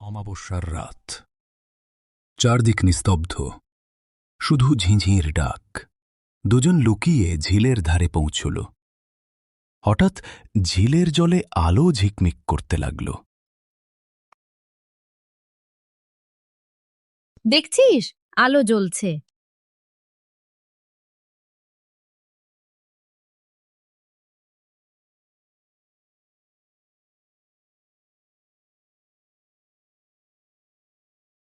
অমাবস্যার রাত। চারদিক নিস্তব্ধ, শুধু ঝিঁঝিঁর ডাক। দুজন লুকিয়ে ঝিলের ধারে পৌঁছল। হঠাৎ ঝিলের জলে আলো ঝিকমিক করতে লাগল। দেখছিস, আলো জ্বলছে।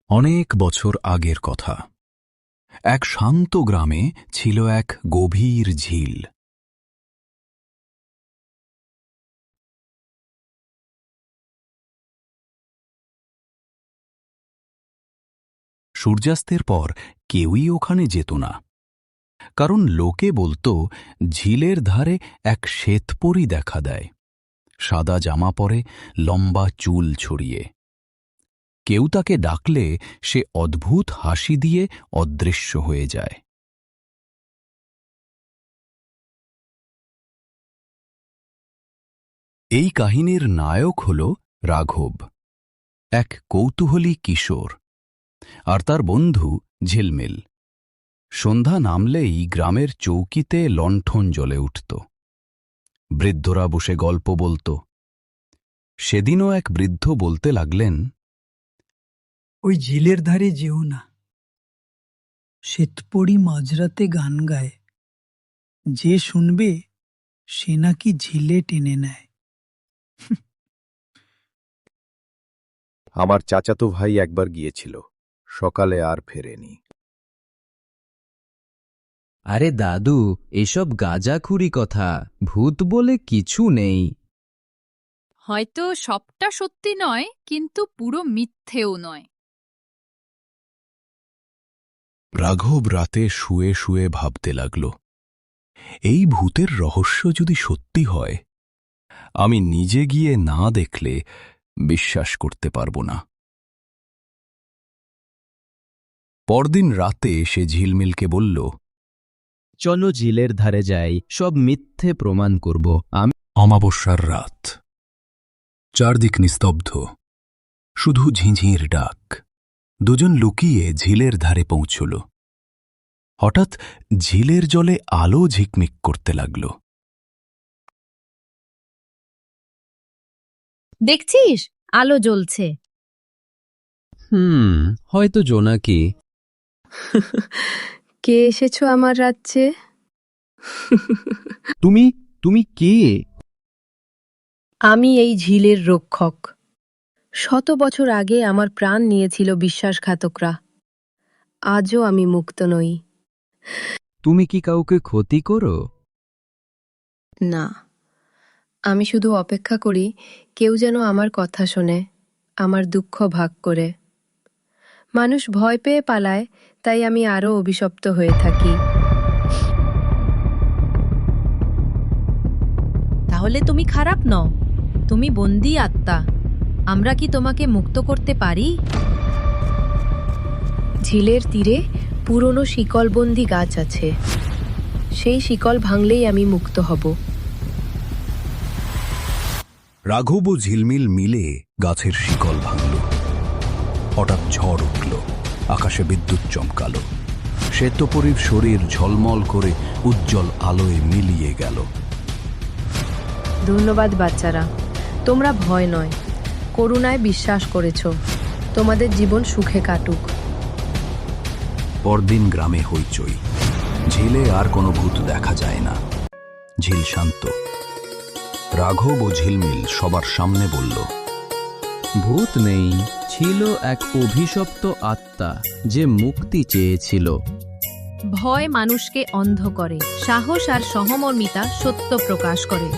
অনেক বছর আগের কথা। এক শান্ত গ্রামে ছিল এক গভীর ঝিল। সূর্যাস্তের পর কেউই ওখানে যেত না, কারণ লোকে বলতো ঝিলের ধারে এক শ্বেতপরী দেখা দেয়, সাদা জামা পরে, লম্বা চুল ছড়িয়ে। কেউ তাকে ডাকলে সে অদ্ভুত হাসি দিয়ে অদৃশ্য হয়ে যায়। এই কাহিনীর নায়ক হল রাঘব, এক কৌতূহলী কিশোর, আর তার বন্ধু ঝিলমিল। সন্ধ্যা নামলেই গ্রামের চৌকিতে লণ্ঠন জ্বলে উঠত। বৃদ্ধরা বসে গল্প বলত। সেদিনও এক বৃদ্ধ বলতে লাগলেন, ওই ঝিলের ধারে যেও না। শ্বেতপরী মাঝরাতে গান গায়, যে শুনবে সে নাকি ঝিলে টেনে নেয়। আমার চাচাতো ভাই একবার গিয়েছিল, সকালে আর ফেরেনি। আরে দাদু, এসব গাঁজাখুরি কথা, ভূত বলে কিছু নেই। হয়তো সবটা সত্যি নয়, কিন্তু পুরো মিথ্যেও নয়। রাঘব রাতে শুয়ে শুয়ে ভাবতে লাগল, এই ভূতের রহস্য যদি সত্যি হয়, আমি নিজে গিয়ে না দেখলে বিশ্বাস করতে পারব না। পরদিন রাতে সে ঝিলমিলকে বলল, চলো ঝিলের ধারে যাই, সব মিথ্যে প্রমাণ করব আমি। অমাবস্যার রাত। চারদিক নিস্তব্ধ, শুধু ঝিঁঝিঁর ডাক। দুজন লুকিয়ে ঝিলের ধারে পৌঁছল। হঠাৎ ঝিলের জলে আলো ঝিকমিক করতে লাগল। দেখছিস, আলো জ্বলছে। হয়তো জোনাকি। কে এসেছো আমার রাজ্যে? তুমি কে? আমি এই ঝিলের রক্ষক। 100 বছর আগে আমার প্রাণ নিয়েছিল বিশ্বাসঘাতকরা। আজও আমি মুক্ত নই। তুমি কি কাউকে ক্ষতি করো? না, আমি শুধু অপেক্ষা করি কেউ যেন আমার কথা শোনে, আমার দুঃখ ভাগ করে। মানুষ ভয় পেয়ে পালায়, তাই আমি আরও অভিশপ্ত হয়ে থাকি। তাহলে তুমি খারাপ নও, তুমি বন্দী আত্মা। আমরা কি তোমাকে মুক্ত করতে পারি? ঝিলের তীরে পুরনো শিকলবন্দি গাছ আছে। সেই শিকল ভাঙলেই আমি মুক্ত হব। রাঘব ও ঝিলমিল মিলে গাছের শিকল ভাঙল। হঠাৎ ঝড় উঠল, আকাশে বিদ্যুৎ চমকাল। শ্বেতপরীর শরীর ঝলমল করে উজ্জ্বল আলোয় মিলিয়ে গেল। ধন্যবাদ বাচ্চারা, তোমরা ভয় নয়, করুণায় বিশ্বাস করেছ। তোমাদের জীবন সুখে কাটুক। পরদিন গ্রামে হইচই। ঝিলে আর কোনো ভূত দেখা যায় না। ঝিল শান্ত। রাঘব ও ঝিলমিল সবার সামনে বলল, ভূত নেই, ছিল এক অভিশপ্ত আত্মা যে মুক্তি চেয়েছিল। ভয় মানুষকে অন্ধ করে, সাহস আর সহমর্মিতা সত্য প্রকাশ করে।